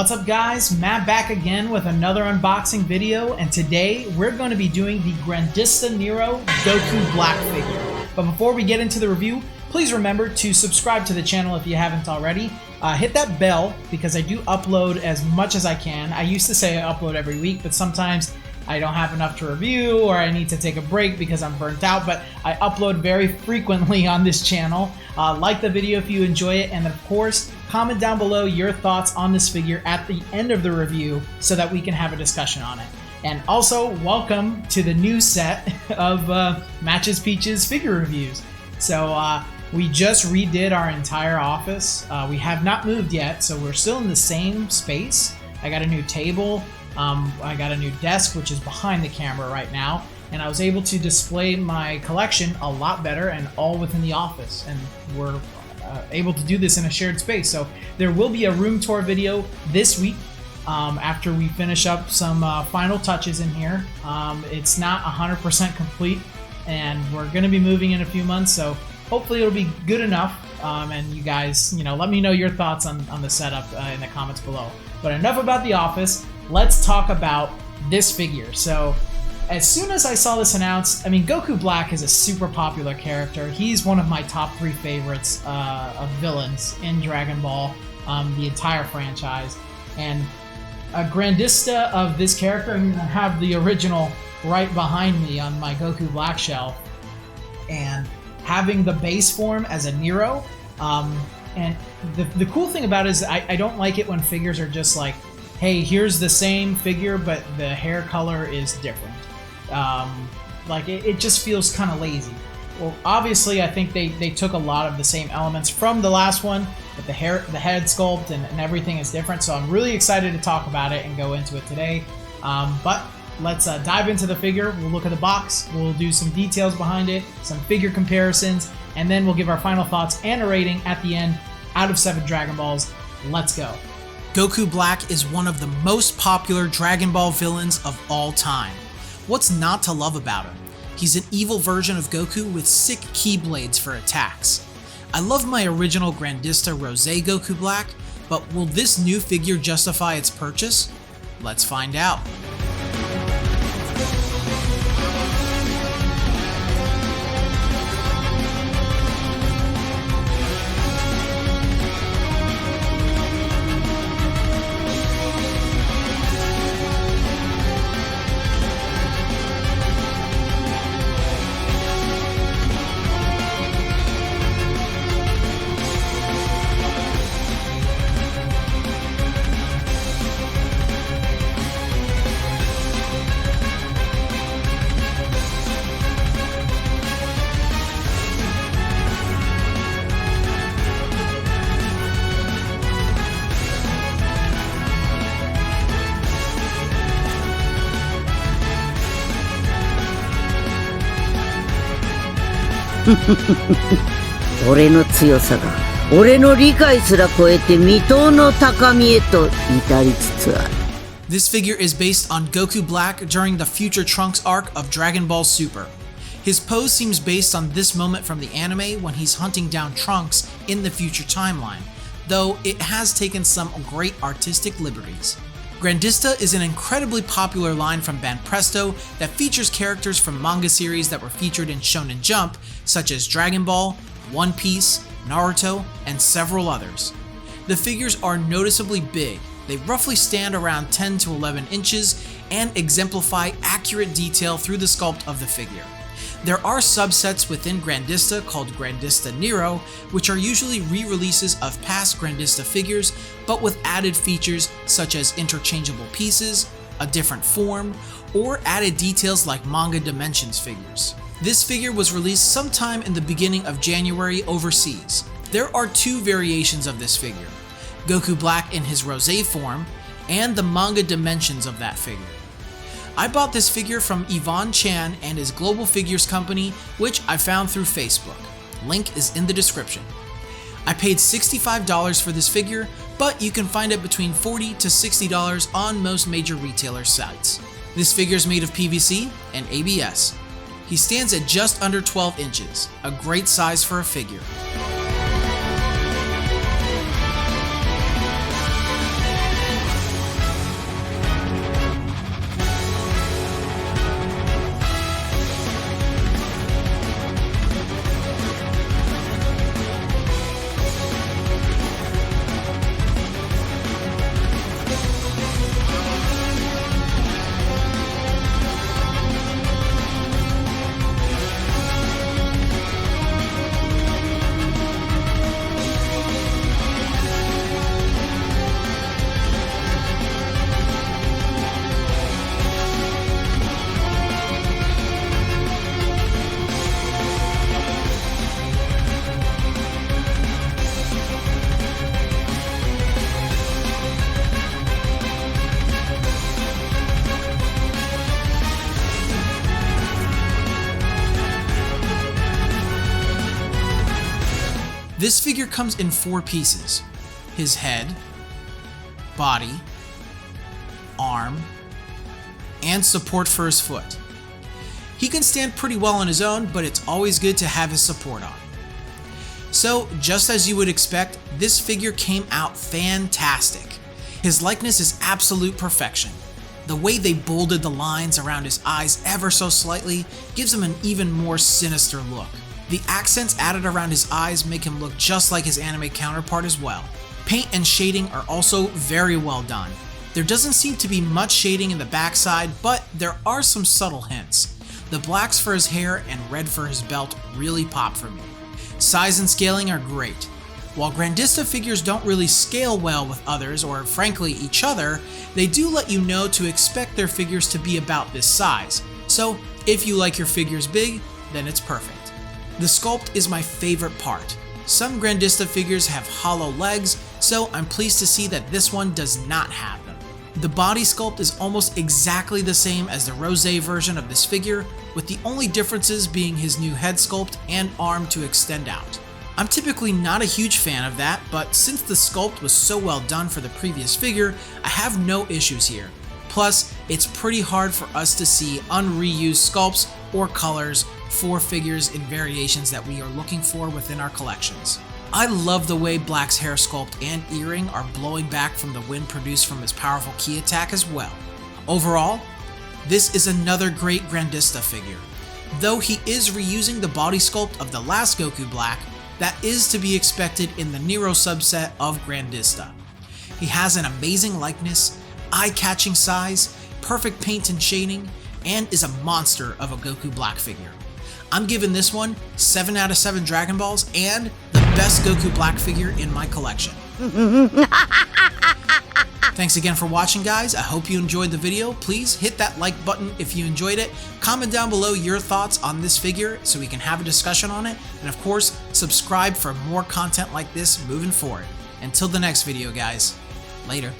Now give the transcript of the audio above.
What's up guys, Matt back again with another unboxing video, and today we're going to be doing the Grandista Nero Goku Black figure. But before we get into the review, please remember to subscribe to the channel if you haven't already. Hit that bell because I do upload as much as I can. I used to say I upload every week, but sometimes I don't have enough to review or I need to take a break because I'm burnt out, but I upload very frequently on this channel. Like the video if you enjoy it, and of course, comment down below your thoughts on this figure at the end of the review so that we can have a discussion on it. And also, welcome to the new set of Matches Peaches figure reviews. So we just redid our entire office. We have not moved yet, so we're still in the same space. I got a new table. I got a new desk, which is behind the camera right now, and I was able to display my collection a lot better and all within the office, and we're able to do this in a shared space. So there will be a room tour video this week after we finish up some final touches in here. It's not 100% complete, and we're going to be moving in a few months, so hopefully it'll be good enough, and you guys, let me know your thoughts on the setup in the comments below. But enough about the office. Let's talk about this figure. So as soon as I saw this announced, Goku Black is a super popular character. He's one of my top 3 favorites of villains in Dragon Ball, the entire franchise. And a Grandista of this character, I have the original right behind me on my Goku Black shelf. And having the base form as a Nero, and the cool thing about it is I don't like it when figures are just like, hey, here's the same figure, but the hair color is different. It just feels kind of lazy. Well, obviously, I think they took a lot of the same elements from the last one, but the head sculpt and everything is different, so I'm really excited to talk about it and go into it today. But let's dive into the figure. We'll look at the box, we'll do some details behind it, some figure comparisons, and then we'll give our final thoughts and a rating at the end out of 7 Dragon Balls. Let's go. Goku Black is one of the most popular Dragon Ball villains of all time. What's not to love about him? He's an evil version of Goku with sick keyblades for attacks. I love my original Grandista Rosé Goku Black, but will this new figure justify its purchase? Let's find out.俺の強さが俺の理解すら超えて未踏の高みへと至りつつある。 This figure is based on Goku Black during the Future Trunks arc of Dragon Ball Super. His pose seems based on this moment from the anime when he's hunting down Trunks in the future timeline, though it has taken some great artistic liberties. Grandista is an incredibly popular line from Banpresto that features characters from manga series that were featured in Shonen Jump, such as Dragon Ball, One Piece, Naruto, and several others. The figures are noticeably big. They roughly stand around 10 to 11 inches and exemplify accurate detail through the sculpt of the figure. There are subsets within Grandista called Grandista Nero, which are usually re-releases of past Grandista figures, but with added features such as interchangeable pieces, a different form, or added details like manga dimensions figures. This figure was released sometime in the beginning of January overseas. There are 2 variations of this figure, Goku Black in his Rosé form, and the manga dimensions of that figure. I bought this figure from Yvonne Chan and his Global Figures company, which I found through Facebook. Link is in the description. I paid $65 for this figure, but you can find it between $40 to $60 on most major retailer sites. This figure is made of PVC and ABS. He stands at just under 12 inches, a great size for a figure. This figure comes in 4 pieces: his head, body, arm, and support for his foot. He can stand pretty well on his own, but it's always good to have his support on. So, just as you would expect, this figure came out fantastic. His likeness is absolute perfection. The way they bolded the lines around his eyes ever so slightly gives him an even more sinister look. The accents added around his eyes make him look just like his anime counterpart as well. Paint and shading are also very well done. There doesn't seem to be much shading in the backside, but there are some subtle hints. The blacks for his hair and red for his belt really pop for me. Size and scaling are great. While Grandista figures don't really scale well with others, or frankly each other, they do let you know to expect their figures to be about this size. So if you like your figures big, then it's perfect. The sculpt is my favorite part. Some Grandista figures have hollow legs, so I'm pleased to see that this one does not have them. The body sculpt is almost exactly the same as the Rosé version of this figure, with the only differences being his new head sculpt and arm to extend out. I'm typically not a huge fan of that, but since the sculpt was so well done for the previous figure, I have no issues here. Plus, it's pretty hard for us to see unreused sculpts or colors for figures in variations that we are looking for within our collections. I love the way Black's hair sculpt and earring are blowing back from the wind produced from his powerful ki attack as well. Overall, this is another great Grandista figure. Though he is reusing the body sculpt of the last Goku Black, that is to be expected in the Nero subset of Grandista. He has an amazing likeness, eye-catching size, perfect paint and shading, and is a monster of a Goku Black figure. I'm giving this one 7 out of 7 Dragon Balls and the best Goku Black figure in my collection. Thanks again for watching, guys. I hope you enjoyed the video. Please hit that like button if you enjoyed it. Comment down below your thoughts on this figure so we can have a discussion on it. And of course, subscribe for more content like this moving forward. Until the next video, guys. Later.